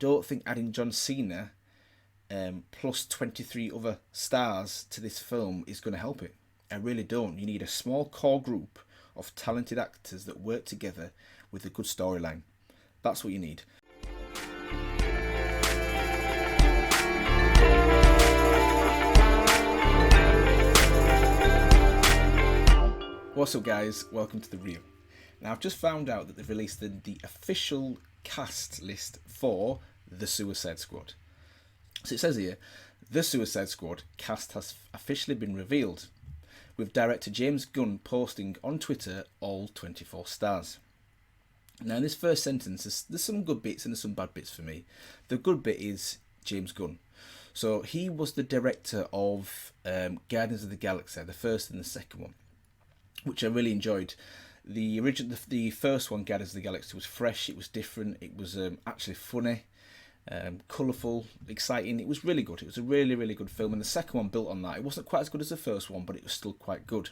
don't think adding John Cena plus 23 other stars to this film is going to help it. I really don't. You need a small core group of talented actors that work together with a good storyline. That's what you need. What's up, guys? Welcome to The Reel. Now, I've just found out that they've released the official cast list for The Suicide Squad. So it says here, The Suicide Squad cast has officially been revealed, with director James Gunn posting on Twitter all 24 stars. Now, in this first sentence, there's some good bits and there's some bad bits for me. The good bit is James Gunn. So he was the director of Guardians of the Galaxy, the first and the second one, which I really enjoyed. The first one, Guardians of the Galaxy, was fresh. It was different. It was actually funny, colourful, exciting. It was really good. It was a really, really good film. And the second one built on that. It wasn't quite as good as the first one, but it was still quite good.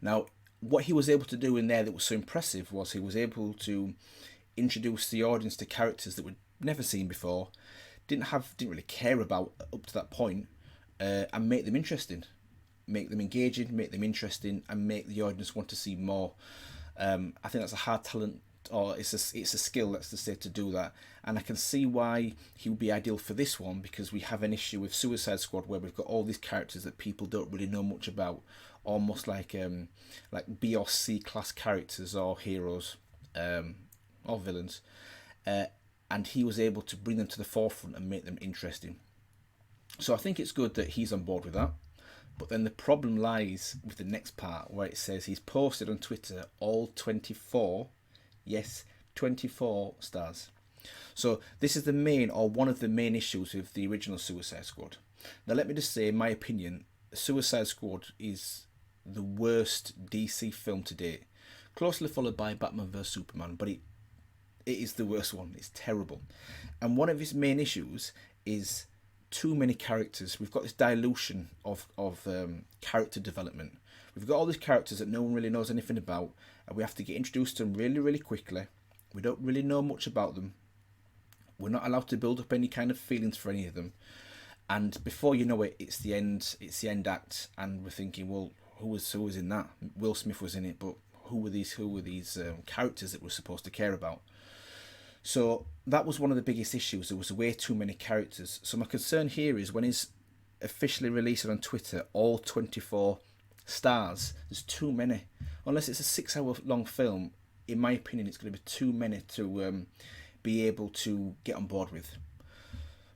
Now, what he was able to do in there that was so impressive was he was able to introduce the audience to characters that we'd never seen before, didn't really care about up to that point, and make them interesting. Make them engaging, make them interesting, and make the audience want to see more. I think that's a hard talent, or it's a skill, let's just say, to do that. And I can see why he would be ideal for this one, because we have an issue with Suicide Squad where we've got all these characters that people don't really know much about, almost like B or C class characters or heroes, or villains. And he was able to bring them to the forefront and make them interesting. So I think it's good that he's on board with that. But then the problem lies with the next part, where it says he's posted on Twitter all 24, yes, 24 stars. So this is the main, or one of the main issues with the original Suicide Squad. Now let me just say, in my opinion, Suicide Squad is the worst DC film to date. Closely followed by Batman vs Superman, but it is the worst one. It's terrible. And one of his main issues is too many characters. We've got this dilution of character development. We've got all these characters that no one really knows anything about, and we have to get introduced to them really, really quickly. We don't really know much about them. We're not allowed to build up any kind of feelings for any of them. And before you know it, it's the end act, and we're thinking, well, who was in that? Will Smith was in it, but who were these characters that we're supposed to care about? So that was one of the biggest issues. There was way too many characters. So my concern here is when he's officially released on Twitter, all 24 stars, there's too many. Unless it's a 6-hour long film, in my opinion, it's going to be too many to be able to get on board with.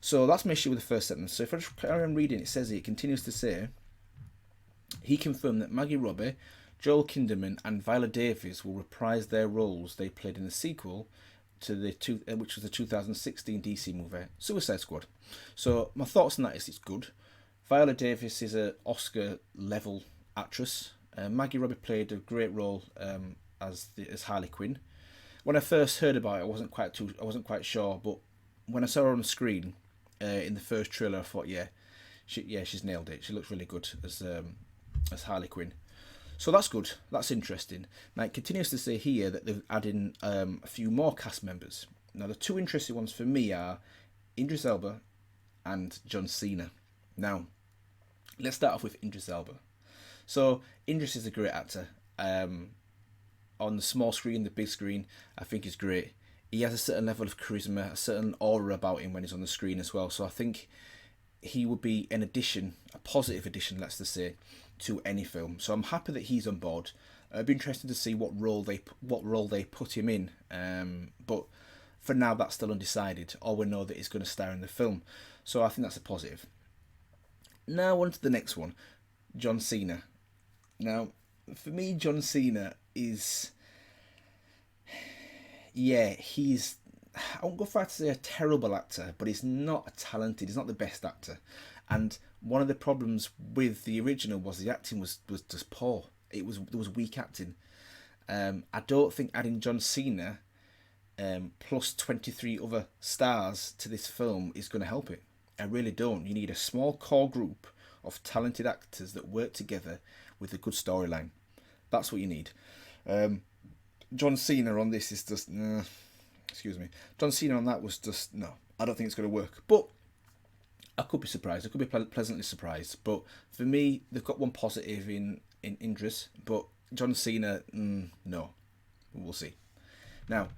So that's my issue with the first sentence. So if I just carry on reading, it says, it continues to say, he confirmed that Maggie Robbie, Joel Kinnaman and Viola Davis will reprise their roles they played in the sequel to which was the 2016 DC movie Suicide Squad. So my thoughts on that is it's good. Viola Davis is an Oscar level actress. Maggie Robbie played a great role as Harley Quinn. When I first heard about it, I wasn't quite sure, but when I saw her on the screen in the first trailer, I thought, she's nailed it. She looks really good as Harley Quinn. So that's good. That's interesting. Now, it continues to say here that they've added a few more cast members. Now, the two interesting ones for me are Idris Elba and John Cena. Now, let's start off with Idris Elba. So, Idris is a great actor. On the small screen, the big screen, I think he's great. He has a certain level of charisma, a certain aura about him when he's on the screen as well. So I think he would be an addition, a positive addition, let's just say, to any film. So I'm happy that he's on board. It'd be interesting to see what role they put him in. But for now, that's still undecided. All we know that he's going to star in the film. So I think that's a positive. Now on to the next one, John Cena. Now, for me, John Cena is, he's, I won't go far to say a terrible actor, but he's not talented. He's not the best actor. And one of the problems with the original was the acting was just poor. There was weak acting. I don't think adding John Cena plus 23 other stars to this film is going to help it. I really don't. You need a small core group of talented actors that work together with a good storyline. That's what you need. John Cena on this is just excuse me, John Cena on that was just no. I don't think it's going to work, but I could be surprised. I could be pleasantly surprised. But for me, they've got one positive in Idris, but John Cena, no. We'll see. Now,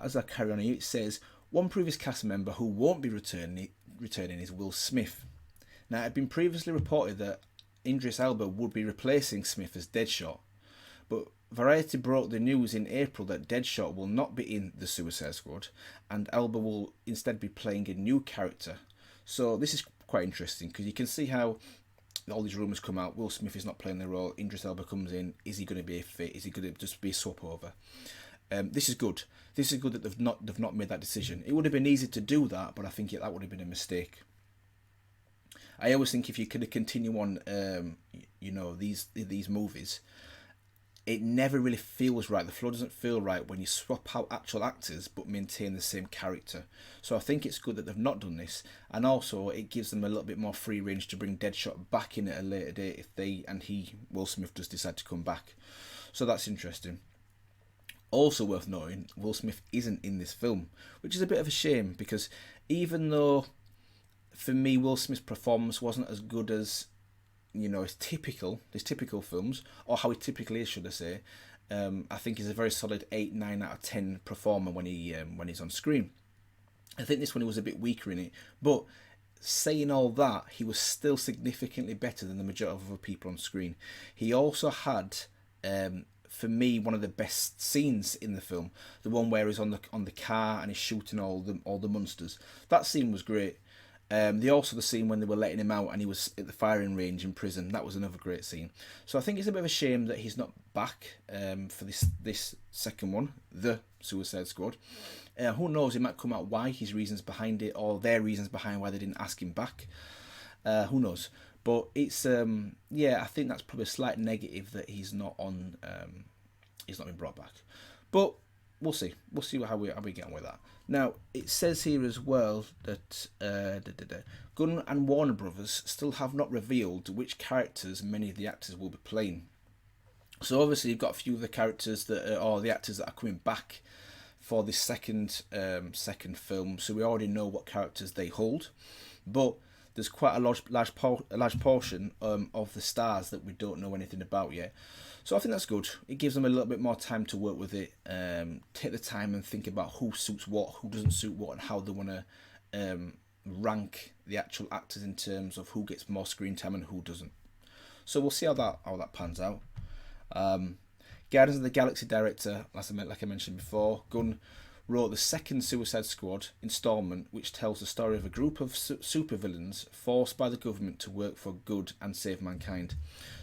as I carry on here, it says one previous cast member who won't be returning is Will Smith. Now, it had been previously reported that Idris Elba would be replacing Smith as Deadshot, but Variety broke the news in April that Deadshot will not be in the Suicide Squad, and Elba will instead be playing a new character. So this is quite interesting because you can see how all these rumours come out. Will Smith is not playing the role. Idris Elba comes in. Is he going to be a fit? Is he going to just be a swap over? This is good. This is good that they've not made that decision. It would have been easy to do that, but I think that would have been a mistake. I always think if you could continue on, these movies, it never really feels right. The flow doesn't feel right when you swap out actual actors but maintain the same character. So I think it's good that they've not done this, and also it gives them a little bit more free range to bring Deadshot back in at a later date if Will Smith does decide to come back. So that's interesting. Also worth noting, Will Smith isn't in this film, which is a bit of a shame because even though for me Will Smith's performance wasn't as good as his typical films, or how he typically is, should I say. I think he's a very solid 8, 9 out of 10 performer when he's on screen. I think this one he was a bit weaker in it, but saying all that, he was still significantly better than the majority of other people on screen. He also had, for me, one of the best scenes in the film, the one where he's on the car and he's shooting all the monsters. That scene was great. The scene when they were letting him out and he was at the firing range in prison. That was another great scene. So I think it's a bit of a shame that he's not back for this second one, the Suicide Squad. Who knows? It might come out why, his reasons behind it, or their reasons behind why they didn't ask him back. Who knows? But it's I think that's probably a slight negative that he's not on. He's not been brought back. But we'll see. We'll see how we get on with that. Now, it says here as well that Gunn and Warner Brothers still have not revealed which characters many of the actors will be playing. So obviously you've got a few of the characters the actors that are coming back for this second film. So we already know what characters they hold, but there's quite a large portion of the stars that we don't know anything about yet. So I think that's good. It gives them a little bit more time to work with it, take the time and think about who suits what, who doesn't suit what, and how they want to rank the actual actors in terms of who gets more screen time and who doesn't. So we'll see how that pans out. Guardians of the Galaxy director, like I mentioned before, Gunn wrote the second Suicide Squad installment, which tells the story of a group of supervillains forced by the government to work for good and save mankind.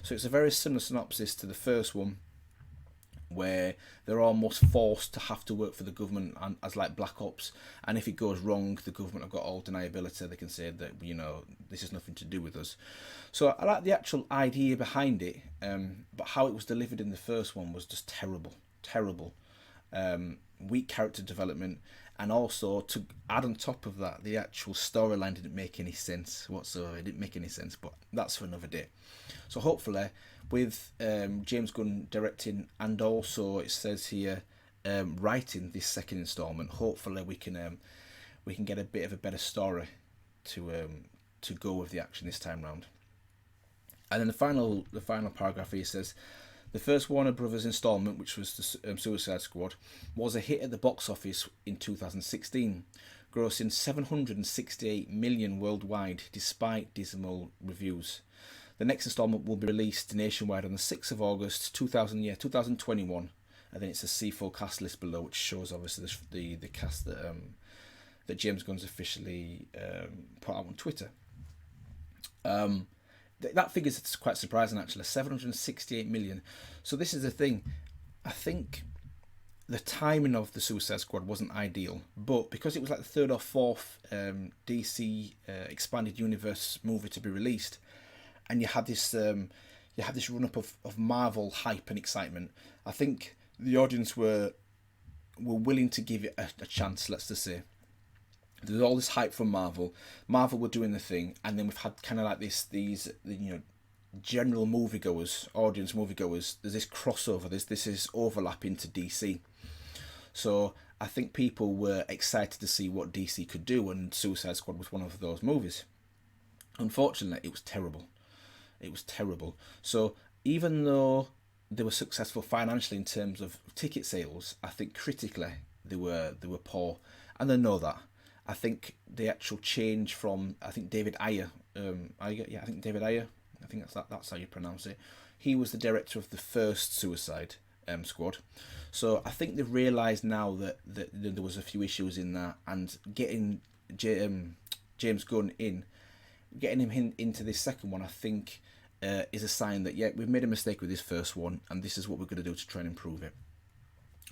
So it's a very similar synopsis to the first one, where they're almost forced to have to work for the government as like Black Ops, and if it goes wrong, the government have got all deniability. They can say that this has nothing to do with us. So I like the actual idea behind it, but how it was delivered in the first one was just terrible. Weak character development, and also to add on top of that, the actual storyline didn't make any sense whatsoever. It didn't make any sense, but that's for another day. So hopefully, with James Gunn directing and also it says here writing this second installment, hopefully we can get a bit of a better story to go with the action this time round. And then the final paragraph here says, the first Warner Brothers installment, which was the Suicide Squad, was a hit at the box office in 2016, grossing $768 million worldwide despite dismal reviews. The next installment will be released nationwide on the 6th of August 2021, and then it's a see full cast list below, which shows obviously the cast that James Gunn's officially put out on Twitter. That figure is quite surprising, actually. 768 million. So this is the thing. I think the timing of the Suicide Squad wasn't ideal, but because it was like the third or fourth DC expanded universe movie to be released, and you had this run up of Marvel hype and excitement, I think the audience were willing to give it a chance. Let's just say. There's all this hype from Marvel. Marvel were doing the thing, and then we've had kind of like these general audience moviegoers. There's this crossover. This is overlap into DC. So I think people were excited to see what DC could do, and Suicide Squad was one of those movies. Unfortunately, it was terrible. It was terrible. So even though they were successful financially in terms of ticket sales, I think critically they were poor, and they know that. I think the actual change from, I think David Ayer, yeah, I think David Ayer, I think that's how you pronounce it. He was the director of the first Suicide Squad, so I think they've realised now that there was a few issues in that, and getting James Gunn in, getting him into this second one, I think is a sign that, yeah, we've made a mistake with this first one, and this is what we're going to do to try and improve it.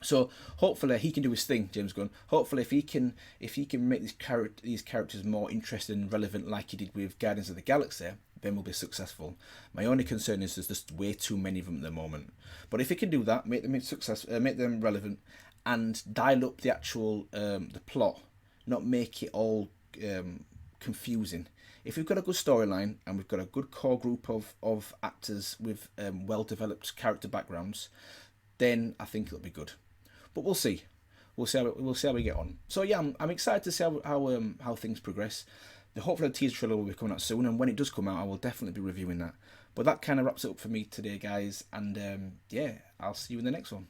So hopefully he can do his thing, James Gunn. Hopefully if he can make these characters more interesting and relevant, like he did with Guardians of the Galaxy, then we'll be successful. My only concern is there's just way too many of them at the moment. But if he can do that, make them relevant, and dial up the actual the plot, not make it all confusing. If we've got a good storyline and we've got a good core group of actors with well developed character backgrounds, then I think it'll be good. But we'll see. We'll see how we get on. So yeah, I'm excited to see how things progress. Hopefully the teaser trailer will be coming out soon, and when it does come out, I will definitely be reviewing that. But that kind of wraps it up for me today, guys. And yeah, I'll see you in the next one.